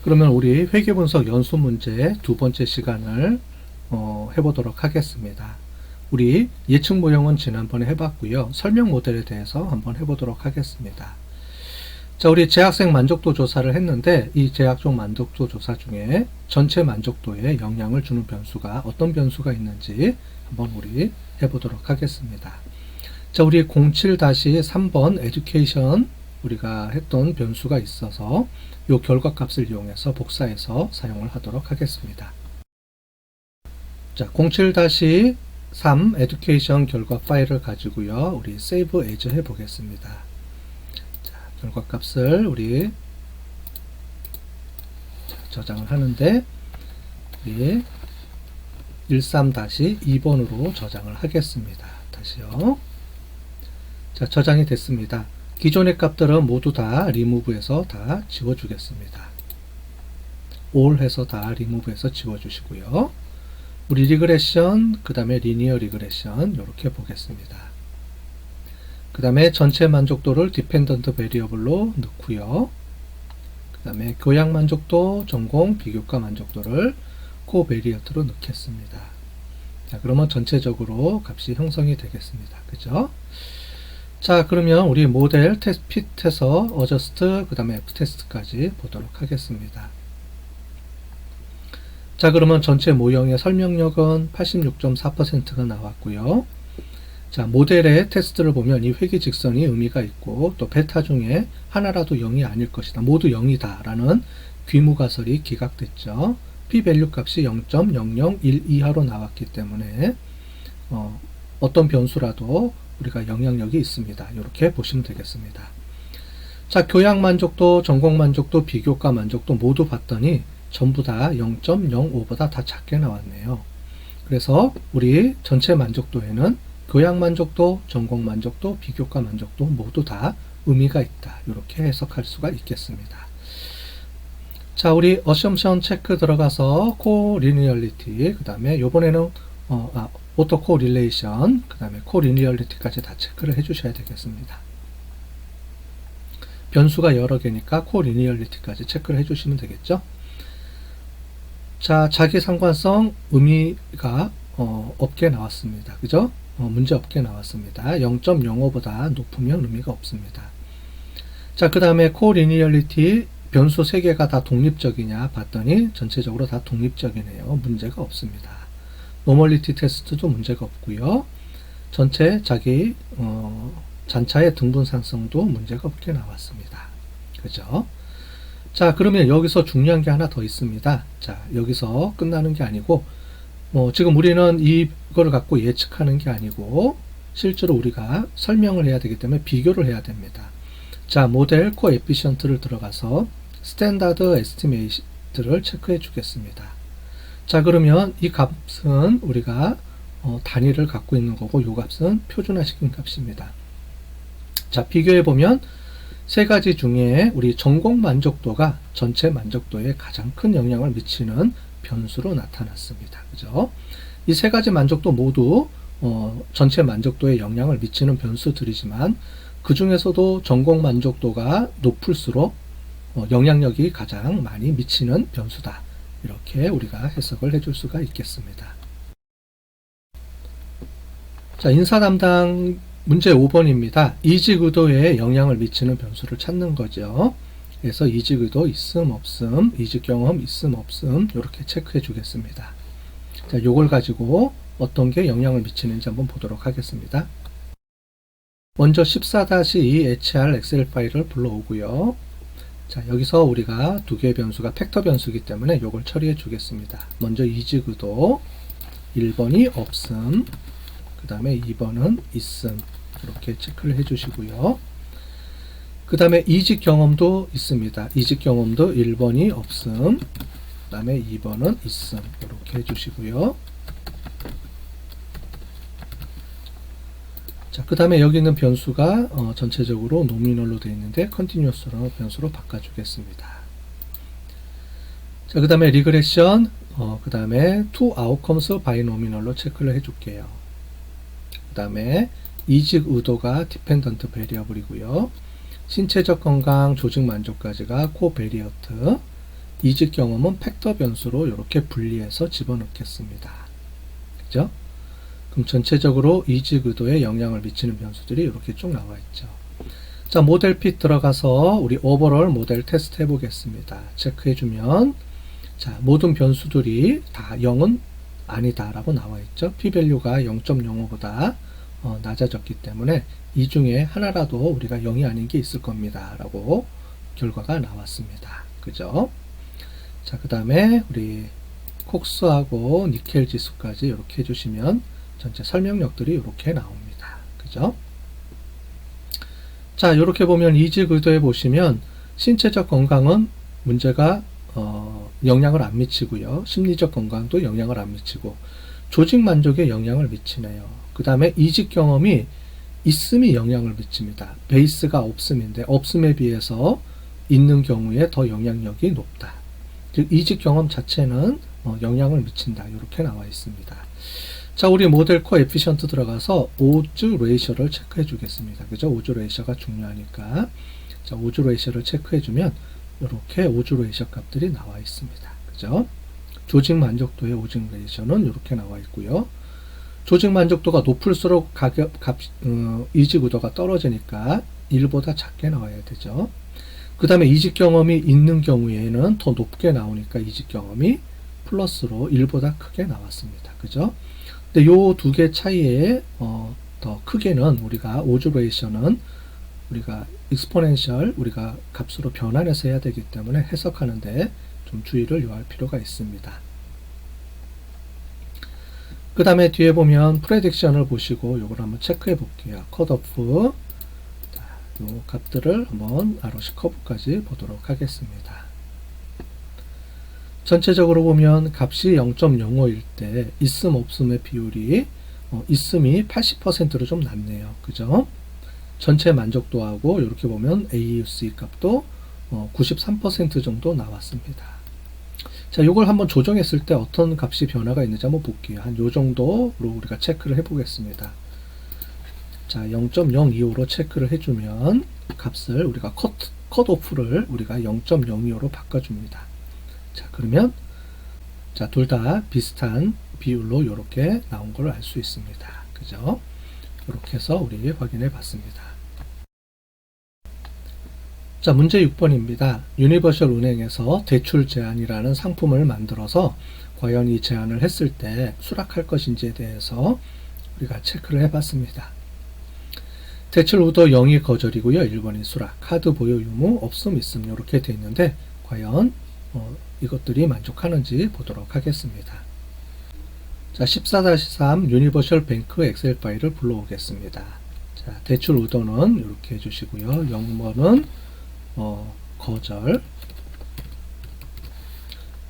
그러면 우리 회계분석 연수 문제 두 번째 시간을 해보도록 하겠습니다. 우리 예측 모형은 지난번에 해봤고요. 설명 모델에 대해서 한번 해보도록 하겠습니다. 자, 우리 재학생 만족도 조사를 했는데 이 재학생 만족도 조사 중에 전체 만족도에 영향을 주는 변수가 어떤 변수가 있는지 한번 우리 해보도록 하겠습니다. 자, 우리 07-3번 에듀케이션 우리가 했던 변수가 있어서 이 결과값을 이용해서 복사해서 사용을 하도록 하겠습니다. 자, 07-3 에듀케이션 결과 파일을 가지고요. 우리 세이브 에즈 해 보겠습니다. 자, 결과값을 우리 저장을 하는데 우리 13-2번으로 저장을 하겠습니다. 다시요. 자, 저장이 됐습니다. 기존의 값들은 모두 다 리무브해서 다 지워주겠습니다. all 해서 다 리무브해서 지워주시고요. 우리 리그레션, 그 다음에 리니어 리그레션 이렇게 보겠습니다. 그 다음에 전체 만족도를 디펜던트 베리어블로 넣고요. 그 다음에 교양 만족도, 전공, 비교과 만족도를 코베리어트로 넣겠습니다. 자, 그러면 전체적으로 값이 형성이 되겠습니다. 그죠? 자, 그러면 우리 모델 핏에서 어저스트 그 다음에 F테스트까지 보도록 하겠습니다. 자, 그러면 전체 모형의 설명력은 86.4%가 나왔고요. 자, 모델의 테스트를 보면 이 회귀 직선이 의미가 있고 또 베타 중에 하나라도 0이 아닐 것이다. 모두 0이다 라는 귀무가설이 기각됐죠. p-밸류 값이 0.0012 이하로 나왔기 때문에 어떤 변수라도 우리가 영향력이 있습니다. 이렇게 보시면 되겠습니다. 자, 교양 만족도, 전공 만족도, 비교과 만족도 모두 봤더니 전부 다 0.05보다 다 작게 나왔네요. 그래서 우리 전체 만족도에는 교양 만족도, 전공 만족도, 비교과 만족도 모두 다 의미가 있다. 이렇게 해석할 수가 있겠습니다. 자, 우리 어셈션 체크 들어가서 코리니얼리티, 그 다음에 요번에는 오토 코릴레이션, 그 다음에 코리니얼리티까지 다 체크를 해주셔야 되겠습니다. 변수가 여러 개니까 코리니얼리티까지 체크를 해주시면 되겠죠. 자, 자기 상관성 의미가 없게 나왔습니다. 그죠? 문제 없게 나왔습니다. 0.05보다 높으면 의미가 없습니다. 자, 그 다음에 코리니얼리티 변수 3개가 다 독립적이냐 봤더니 전체적으로 다 독립적이네요. 문제가 없습니다. 노멀리티 테스트도 문제가 없고요. 전체 자기 잔차의 등분상성도 문제가 없게 나왔습니다. 그죠? 자, 그러면 여기서 중요한 게 하나 더 있습니다. 자, 여기서 끝나는 게 아니고 지금 우리는 이걸 갖고 예측하는 게 아니고 실제로 우리가 설명을 해야 되기 때문에 비교를 해야 됩니다. 자, 모델 코에피션트를 들어가서 스탠다드 에스티메이트를 체크해 주겠습니다. 자, 그러면 이 값은 우리가 단위를 갖고 있는 거고 이 값은 표준화시킨 값입니다. 자, 비교해 보면 세 가지 중에 우리 전공 만족도가 전체 만족도에 가장 큰 영향을 미치는 변수로 나타났습니다. 그죠? 이 세 가지 만족도 모두 전체 만족도에 영향을 미치는 변수들이지만 그 중에서도 전공 만족도가 높을수록 영향력이 가장 많이 미치는 변수다. 이렇게 우리가 해석을 해줄 수가 있겠습니다. 자, 인사 담당 문제 5번입니다. 이직 의도에 영향을 미치는 변수를 찾는 거죠. 그래서 이직 의도 있음 없음, 이직 경험 있음 없음 이렇게 체크해 주겠습니다. 자, 요걸 가지고 어떤 게 영향을 미치는지 한번 보도록 하겠습니다. 먼저 14-2 HR 엑셀 파일을 불러오고요. 자, 여기서 우리가 두 개의 변수가 팩터 변수이기 때문에 요걸 처리해 주겠습니다. 먼저 이직 의도 1번이 없음, 그 다음에 2번은 있음 이렇게 체크를 해 주시고요. 그 다음에 이직 경험도 있습니다. 이직 경험도 1번이 없음, 그 다음에 2번은 있음 이렇게 해주시고요. 자, 그 다음에 여기 있는 변수가 전체적으로 노미널로 되어 있는데 컨티뉴어스로 변수로 바꿔주겠습니다. 자, 그 다음에 리그레션, 그 다음에 to outcomes by nominal로 체크를 해줄게요. 그 다음에 이직 의도가 디펜던트 베리어블이고요. 신체적 건강, 조직 만족까지가 코베리어트, 이직 경험은 팩터 변수로 이렇게 분리해서 집어넣겠습니다. 그죠? 그럼 전체적으로 이직 의도에 영향을 미치는 변수들이 이렇게 쭉 나와 있죠. 자, 모델 핏 들어가서 우리 오버롤 모델 테스트 해보겠습니다. 체크해주면, 자, 모든 변수들이 다 0은 아니다 라고 나와 있죠. p-value가 0.05보다 낮아졌기 때문에 이 중에 하나라도 우리가 0이 아닌 게 있을 겁니다 라고 결과가 나왔습니다. 그죠? 자, 그 다음에 우리 콕스하고 니켈 지수까지 이렇게 해주시면 전체 설명력들이 이렇게 나옵니다. 그죠? 자, 이렇게 보면 이직 의도에 보시면 신체적 건강은 문제가 영향을 안 미치고요. 심리적 건강도 영향을 안 미치고 조직 만족에 영향을 미치네요. 그 다음에 이직 경험이 있음이 영향을 미칩니다. 베이스가 없음인데 없음에 비해서 있는 경우에 더 영향력이 높다. 즉 이직 경험 자체는 영향을 미친다. 이렇게 나와 있습니다. 자, 우리 모델 코에피션트 들어가서 오즈 레이셔를 체크해 주겠습니다. 그죠? 오즈 레이셔가 중요하니까. 자, 오즈 레이셔를 체크해 주면 이렇게 오즈 레이셔 값들이 나와 있습니다. 그죠? 조직 만족도의 오즈 레이셔는 이렇게 나와 있고요. 조직 만족도가 높을수록 이직 의도가 떨어지니까 1보다 작게 나와야 되죠. 그 다음에 이직 경험이 있는 경우에는 더 높게 나오니까 이직 경험이 플러스로 1보다 크게 나왔습니다. 그죠? 근데 요 두 개 차이에 더 크게는 우리가 오즈 레이셔는 우리가 익스포넨셜 우리가 값으로 변환해서 해야 되기 때문에 해석하는데 좀 주의를 요할 필요가 있습니다. 그 다음에 뒤에 보면 프레딕션을 보시고 요걸 한번 체크해 볼게요. 컷오프, 요 값들을 한번 ROC 커브까지 보도록 하겠습니다. 전체적으로 보면 값이 0.05일 때 있음 없음의 비율이 있음이 80%로 좀 낮네요. 그죠? 전체 만족도하고 이렇게 보면 AUC 값도 93% 정도 나왔습니다. 자, 요걸 한번 조정했을 때 어떤 값이 변화가 있는지 한번 볼게요. 한 요 정도로 우리가 체크를 해 보겠습니다. 자, 0.025로 체크를 해주면 값을 우리가 컷오프를 우리가 0.02호로 바꿔줍니다. 자, 그러면 자, 둘 다 비슷한 비율로 이렇게 나온 걸 알 수 있습니다. 그죠? 이렇게 해서 우리 확인해 봤습니다. 자, 문제 6번입니다. 유니버셜 은행에서 대출 제한이라는 상품을 만들어서 과연 이 제한을 했을 때 수락할 것인지에 대해서 우리가 체크를 해 봤습니다. 대출 의도 0이 거절이고요. 1번이 수락, 카드 보유 유무, 없음, 있음 이렇게 되어 있는데 과연 이것들이 만족하는지 보도록 하겠습니다. 자, 14-3 유니버셜 뱅크 엑셀 파일을 불러오겠습니다. 자, 대출 의도는 이렇게 해주시고요. 0번은 거절,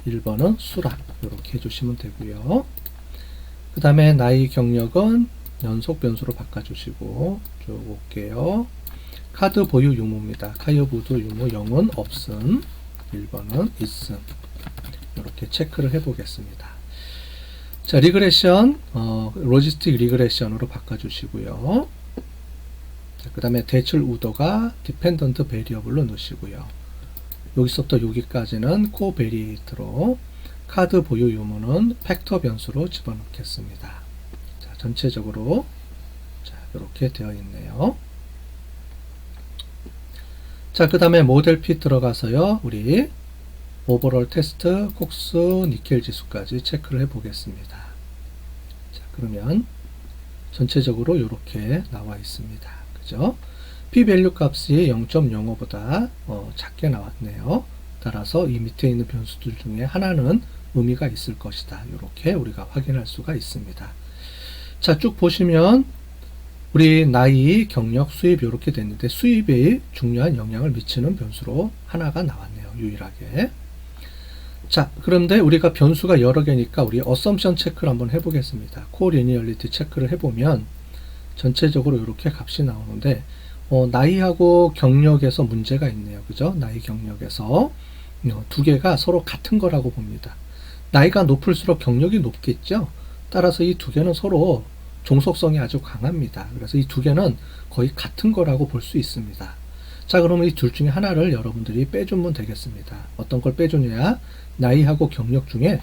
1번은 수락 이렇게 해주시면 되고요. 그 다음에 나이 경력은 연속 변수로 바꿔주시고 쭉 올게요. 카드 보유 유무입니다. 카이어보드 유무 0은 없음, 1번은 있음 이렇게 체크를 해 보겠습니다. 자, 리그레션 로지스틱 리그레션으로 바꿔주시고요. 그 다음에 대출 우도가 디펜던트 베리어블로 넣으시고요. 여기서부터 여기까지는 코베리에이트로 카드 보유 유무는 팩터 변수로 집어넣겠습니다. 자, 전체적으로 자, 이렇게 되어 있네요. 자, 그 다음에 모델 핏 들어가서요. 우리 오버롤 테스트, 콕스, 니켈 지수까지 체크를 해 보겠습니다. 자, 그러면 전체적으로 이렇게 나와 있습니다. 그죠? p-value 값이 0.05보다 작게 나왔네요. 따라서 이 밑에 있는 변수들 중에 하나는 의미가 있을 것이다. 이렇게 우리가 확인할 수가 있습니다. 자, 쭉 보시면 우리 나이, 경력, 수입 이렇게 됐는데 수입에 중요한 영향을 미치는 변수로 하나가 나왔네요. 유일하게. 자, 그런데 우리가 변수가 여러 개니까 우리 어썸션 체크를 한번 해보겠습니다. 코리니얼리티 체크를 해보면 전체적으로 이렇게 값이 나오는데 나이하고 경력에서 문제가 있네요. 그죠? 나이, 경력에서 두 개가 서로 같은 거라고 봅니다. 나이가 높을수록 경력이 높겠죠? 따라서 이 두 개는 서로 종속성이 아주 강합니다. 그래서 이 두 개는 거의 같은 거라고 볼 수 있습니다. 자, 그러면 이 둘 중에 하나를 여러분들이 빼주면 되겠습니다. 어떤 걸 빼주냐? 나이하고 경력 중에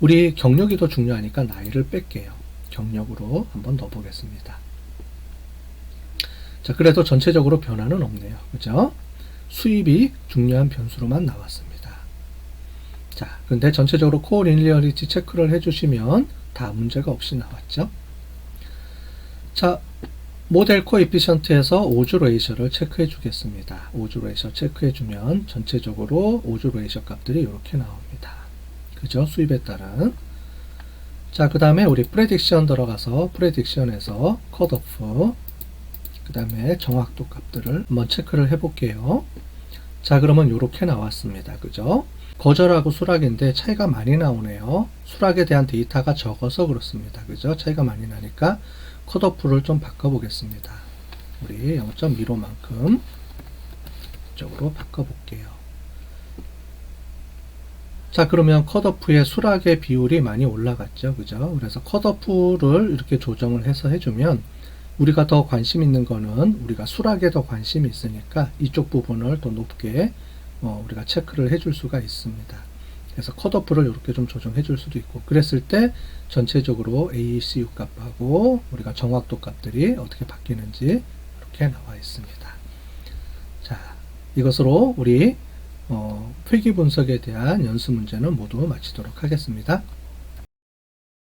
우리 경력이 더 중요하니까 나이를 뺄게요. 경력으로 한번 넣어보겠습니다. 자, 그래도 전체적으로 변화는 없네요. 그죠? 수입이 중요한 변수로만 나왔습니다. 자, 근데 전체적으로 코어 리니어리티 체크를 해주시면 다 문제가 없이 나왔죠. 자, 모델 코에피션트에서 오즈 레이셔를 체크해 주겠습니다. 오즈 레이셔 체크해 주면 전체적으로 오즈 레이셔 값들이 이렇게 나옵니다. 그죠? 수입에 따른. 자, 그 다음에 우리 프레딕션 들어가서 프레딕션에서 컷오프, 그 다음에 정확도 값들을 한번 체크를 해 볼게요. 자, 그러면 이렇게 나왔습니다. 그죠? 거절하고 수락인데 차이가 많이 나오네요. 수락에 대한 데이터가 적어서 그렇습니다. 그죠? 차이가 많이 나니까 컷오프를 좀 바꿔보겠습니다. 우리 0.15만큼 이쪽으로 바꿔볼게요. 자, 그러면 컷오프의 수락의 비율이 많이 올라갔죠. 그죠? 그래서 컷오프를 이렇게 조정을 해서 해주면 우리가 더 관심 있는 거는 우리가 수락에 더 관심이 있으니까 이쪽 부분을 더 높게 우리가 체크를 해줄 수가 있습니다. 그래서 컷오프를 이렇게 좀 조정해 줄 수도 있고, 그랬을 때 전체적으로 ACU 값하고 우리가 정확도 값들이 어떻게 바뀌는지 이렇게 나와 있습니다. 자, 이것으로 우리 회귀 분석에 대한 연습 문제는 모두 마치도록 하겠습니다.